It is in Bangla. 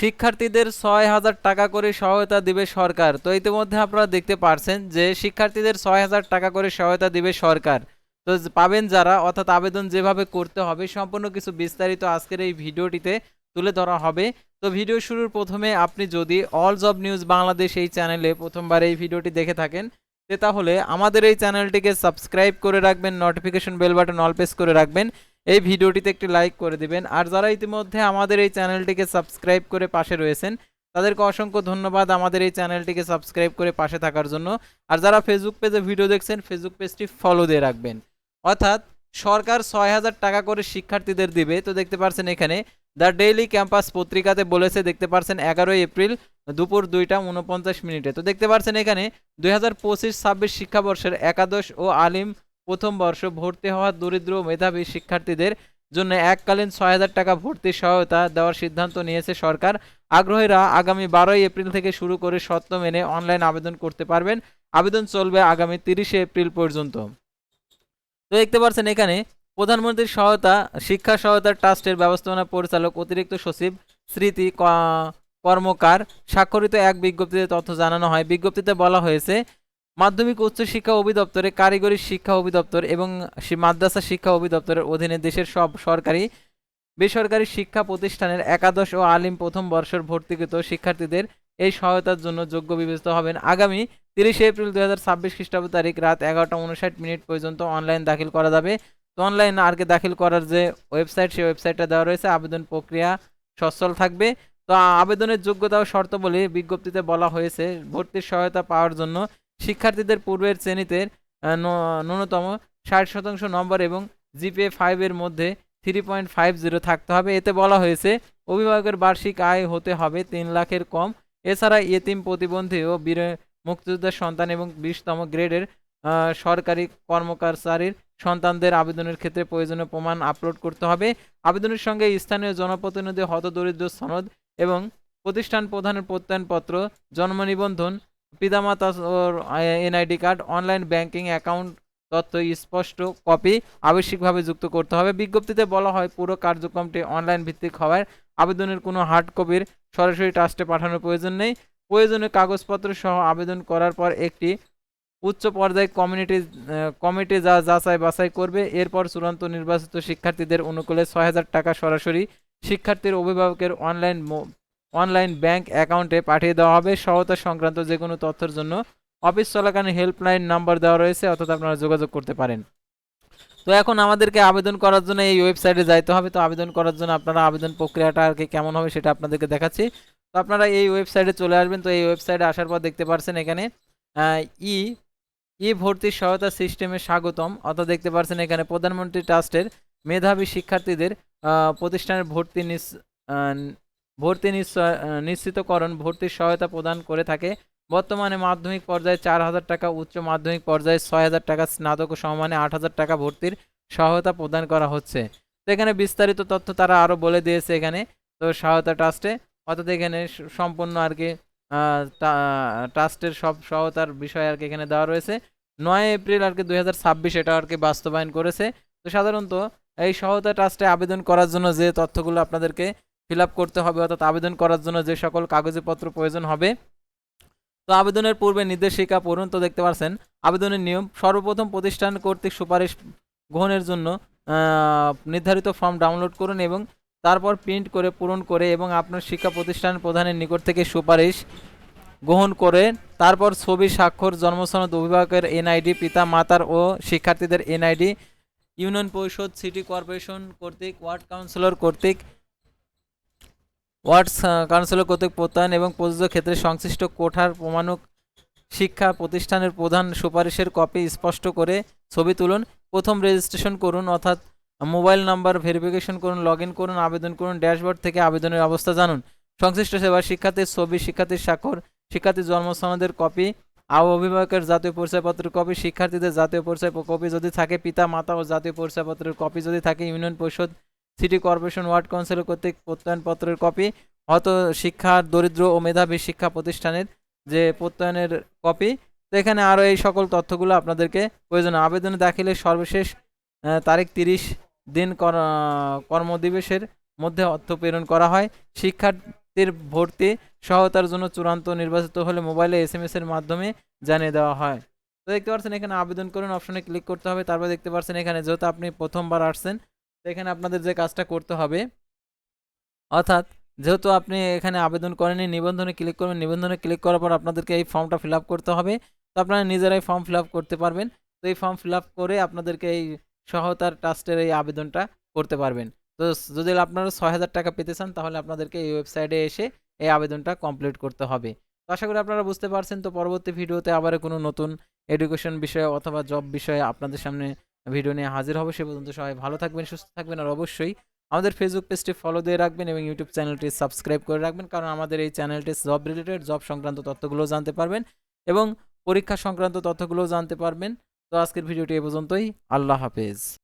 শিক্ষার্থীদের ৬,০০০ টাকা করে সহায়তা দিবে সরকার। তো ইতিমধ্যে আপনারা দেখতে পারছেন যে শিক্ষার্থীদের ৬,০০০ টাকা করে সহায়তা দিবে সরকার। তো পাবেন যারা, অর্থাৎ আবেদন যেভাবে করতে হবে সম্পূর্ণ কিছু বিস্তারিত আজকের এই ভিডিওটিতে তুলে ধরা হবে। তো ভিডিও শুরুর প্রথমে আপনি যদি অল জব নিউজ বাংলাদেশ এই চ্যানেলে প্রথমবার এই ভিডিওটি দেখে থাকেন, তাহলে আমাদের এই চ্যানেলটিকে সাবস্ক্রাইব করে রাখবেন, notification bell button all press করে রাখবেন, এই ভিডিওটিতে একটি লাইক করে দিবেন। আর যারা ইতিমধ্যে আমাদের এই চ্যানেলটিকে সাবস্ক্রাইব করে পাশে রয়েছেন তাদেরকে অসংখ্য ধন্যবাদ আমাদের এই চ্যানেলটিকে সাবস্ক্রাইব করে পাশে থাকার জন্য। আর যারা ফেসবুক পেজে ভিডিও দেখছেন ফেসবুক পেজটি ফলো দিয়ে রাখবেন। অর্থাৎ সরকার ৬,০০০ টাকা করে শিক্ষার্থীদের দিবে। তো দেখতে পাচ্ছেন এখানে দ্য ডেইলি ক্যাম্পাস পত্রিকাতে বলেছে, দেখতে পাচ্ছেন ১১ এপ্রিল দুপুর ২টা ৪৯ মিনিটে। তো দেখতে পাচ্ছেন এখানে ২০২৫-২৬ শিক্ষাবর্ষের একাদশ ও আলিম প্রথম বর্ষ ভর্তি হওয়া দরিদ্র মেধাবী শিক্ষার্থীদের জন্য এককালীন ৬,০০০ টাকা ভর্তি সহায়তা দেওয়ার সিদ্ধান্ত নিয়েছে সরকার। আগ্রহীরা আগামী ১২ এপ্রিল থেকে শুরু করে শর্ত মেনে অনলাইন আবেদন করতে পারবেন। আবেদন চলবে আগামী ৩০ এপ্রিল পর্যন্ত। তো দেখতে পাচ্ছেন এখানে প্রধানমন্ত্রীর সহায়তা শিক্ষা সহায়তা ট্রাস্টের ব্যবস্থাপনা পরিচালক অতিরিক্ত সচিব স্মৃতি কর্মকার স্বাক্ষরিত এক বিজ্ঞপ্তিতে তথ্য জানানো হয়। বিজ্ঞপ্তিতে বলা হয়েছে, মাধ্যমিক উচ্চ শিক্ষা অধিদপ্তরে কারিগরি শিক্ষা অধিদপ্তর এবং মাদ্রাসা শিক্ষা অধিদপ্তরের অধীনে দেশের সব সরকারি বেসরকারি শিক্ষা প্রতিষ্ঠানের একাদশ ও আলিম প্রথম বর্ষের ভর্তিকৃত শিক্ষার্থীদের এই সহায়তার জন্য যোগ্য বিবেচিত হবেন। আগামী ৩০ এপ্রিল ২০২৬ খ্রিস্টাব্দ তারিখ রাত ১১টা ৫৯ মিনিট পর্যন্ত অনলাইন দাখিল করা যাবে। তো অনলাইন আরকে দাখিল করার যে ওয়েবসাইট, সেই ওয়েবসাইটটা দেওয়া রয়েছে। আবেদন প্রক্রিয়া সচ্ছল থাকবে। তো আবেদনের যোগ্যতা ও শর্তাবলী বিজ্ঞপ্তিতে বলা হয়েছে, ভর্তির সহায়তা পাওয়ার জন্য শিক্ষার্থীদের পূর্বের শ্রেণীতে ন্যূনতম ৬০% নম্বর এবং জিপিএ ৫ এর মধ্যে 3.50 থাকতে হবে। এতে বলা হয়েছে অভিভাবকের বার্ষিক আয় হতে হবে ৩ লাখের কম। এছাড়া এতিম, প্রতিবন্ধী ও বীর মুক্তিযোদ্ধার সন্তান এবং ২০তম গ্রেডের সরকারি কর্মচারীর সন্তানদের আবেদনের ক্ষেত্রে প্রয়োজনীয় প্রমাণ আপলোড করতে হবে। আবেদনের সঙ্গে স্থানীয় জনপ্রতিনিধি হতদরিদ্র সনদ এবং প্রতিষ্ঠান প্রধানের প্রত্যয়নপত্র, জন্ম নিবন্ধন, পিতামাতা NID card, online banking account তথ্য স্পষ্ট কপি আবশ্যিকভাবে যুক্ত করতে হবে। বিজ্ঞপ্তিতে বলা হয়, পুরো কার্যক্রমটি অনলাইন ভিত্তিক হওয়ায় আবেদনের কোনো হার্ড কপির সরাসরি ট্রাস্টে পাঠানোর প্রয়োজন নেই। প্রয়োজনীয় কাগজপত্র সহ আবেদন করার পর একটি উচ্চ পর্যায়ে কমিটি যা যাচাই বাছাই করবে। এরপর চূড়ান্ত নির্বাচিত শিক্ষার্থীদের অনুকূলে ৬,০০০ টাকা সরাসরি শিক্ষার্থীর অভিভাবকের অনলাইন ব্যাংক অ্যাকাউন্টে পাঠিয়ে দেওয়া হবে। সহায়তা সংক্রান্ত যে কোনো তথ্যের জন্য অফিস চলাকালীন হেল্পলাইন নাম্বার দেওয়া রয়েছে, অর্থাৎ আপনারা যোগাযোগ করতে পারেন। তো এখন আমাদেরকে আবেদন করার জন্য এই ওয়েবসাইটে যাইতে হবে। তো আবেদন করার জন্য আপনারা আবেদন প্রক্রিয়াটা আর কি কেমন হবে সেটা আপনাদেরকে দেখাচ্ছি। তো আপনারা এই ওয়েবসাইটে চলে আসবেন। তো এই ওয়েবসাইটে আসার পর দেখতে পাচ্ছেন এখানে ই ভর্তি সহায়তা সিস্টেমে স্বাগতম, অর্থাৎ দেখতে পাচ্ছেন এখানে প্রধানমন্ত্রী ট্রাস্টের মেধাবী শিক্ষার্থীদের প্রতিষ্ঠানের ভর্তি নিশ্চিতকরণ ভর্তির সহায়তা প্রদান করে থাকে। বর্তমানে মাধ্যমিক পর্যায়ে ৪,০০০ টাকা, উচ্চ মাধ্যমিক পর্যায়ে ৬,০০০ টাকা, স্নাতক ও সমমানে ৮,০০০ টাকা ভর্তির সহায়তা প্রদান করা হচ্ছে। তো এখানে বিস্তারিত তথ্য তারা আরও বলে দিয়েছে এখানে। তো সহায়তা ট্রাস্টে, অর্থাৎ এখানে সম্পূর্ণ আর কি ট্রাস্টের সব সহায়তার বিষয় আর কি এখানে দেওয়া রয়েছে। ৯ এপ্রিল আর কি ২০২৬ এটা আর কি বাস্তবায়ন করেছে। তো সাধারণত এই সহায়তা ট্রাস্টে আবেদন করার জন্য যে তথ্যগুলো আপনাদেরকে ফিল আপ করতে হবে, অর্থাৎ আবেদন করার জন্য যে সকল কাগজপত্র প্রয়োজন হবে, তো আবেদনের পূর্বে নির্দেশিকা পড়ুন। তো দেখতে পাচ্ছেন আবেদনের নিয়ম, সর্বপ্রথম প্রতিষ্ঠান কর্তৃক সুপারিশ গ্রহণের জন্য নির্ধারিত ফর্ম ডাউনলোড করুন এবং তারপর প্রিন্ট করে পূরণ করে এবং আপনার শিক্ষা প্রতিষ্ঠান প্রধানের নিকট থেকে সুপারিশ গ্রহণ করে তারপর ছবি, স্বাক্ষর, জন্মসনদ, অভিভাবকের এনআইডি, পিতা মাতার ও শিক্ষার্থীদের এনআইডি, ইউনিয়ন পরিষদ, সিটি কর্পোরেশন কর্তৃক, ওয়ার্ড কাউন্সিলর কর্তৃক প্রত্যয়ন এবং প্রযোজ্য ক্ষেত্রে সংশ্লিষ্ট কোঠার প্রমাণক শিক্ষা প্রতিষ্ঠানের প্রধান সুপারিশের কপি স্পষ্ট করে ছবি তুলুন। প্রথম রেজিস্ট্রেশন করুন, অর্থাৎ মোবাইল নাম্বার ভেরিফিকেশন করুন, লগ ইন করুন, আবেদন করুন, ড্যাশবোর্ড থেকে আবেদনের অবস্থা জানুন। সংশ্লিষ্ট সেবা শিক্ষার্থীর ছবি, শিক্ষার্থীর স্বাক্ষর, শিক্ষার্থীর জন্ম সনদের কপি, অভিভাবকের জাতীয় পরিচয়পত্রের কপি, শিক্ষার্থীদের জাতীয় পরিচয় কপি যদি থাকে, পিতা মাতা ও জাতীয় পরিচয়পত্রের কপি যদি থাকে, ইউনিয়ন পরিষদ, সিটি কর্পোরেশন, ওয়ার্ড কাউন্সিলর কর্তৃক প্রত্যয়নপত্রের কপি, হয়তো শিক্ষার দরিদ্র ও মেধাবী শিক্ষা প্রতিষ্ঠানের যে প্রত্যয়নের কপি। তো এখানে আরও এই সকল তথ্যগুলো আপনাদেরকে প্রয়োজন। আবেদনে দাখিলের সর্বশেষ তারিখ 30 দিন কর্মদিবসের মধ্যে অর্থ প্রেরণ করা হয়। শিক্ষার্থীর ভর্তি সহায়তার জন্য চূড়ান্ত নির্বাচিত হলে মোবাইলে এসএমএস এর মাধ্যমে জানিয়ে দেওয়া হয়। তো দেখতে পাচ্ছেন এখানে আবেদন করুন অপশনে ক্লিক করতে হবে। তারপর দেখতে পাচ্ছেন এখানে যেহেতু আপনি প্রথমবার আসছেন, তো এখানে আপনাদের যে কাজটা করতে হবে, অর্থাৎ যেহেতু আপনি এখানে আবেদন করেননি, নিবন্ধনে ক্লিক করবেন। নিবন্ধনে ক্লিক করার পর আপনাদেরকে এই ফর্মটা ফিল আপ করতে হবে। তো আপনারা নিজেরাই ফর্ম ফিল আপ করতে পারবেন। তো এই ফর্ম ফিল আপ করে আপনাদেরকে এই সহায়তার ট্রাস্টের এই আবেদনটা করতে পারবেন। তো যদি আপনারা ৬,০০০ টাকা পেতে চান তাহলে আপনাদেরকে এই ওয়েবসাইটে এসে এই আবেদনটা কমপ্লিট করতে হবে। তো আশা করি আপনারা বুঝতে পারছেন। তো পরবর্তী ভিডিওতে আবার কোনো নতুন এডুকেশন বিষয়ে অথবা জব বিষয়ে আপনাদের সামনে ভিডিও নিয়ে হাজির হব। সে পর্যন্ত সবাই ভালো থাকবেন, সুস্থ থাকবেন, আর অবশ্যই আমাদের ফেসবুক পেজটি ফলো দিয়ে রাখবেন এবং ইউটিউব চ্যানেলটি সাবস্ক্রাইব করে রাখবেন, কারণ আমাদের এই চ্যানেলটি জব রিলেটেড, জব সংক্রান্ত তথ্যগুলো জানতে পারবেন এবং পরীক্ষা সংক্রান্ত তথ্যগুলো জানতে পারবেন। তো আজকের ভিডিওটি এ পর্যন্তই। আল্লাহ হাফেজ।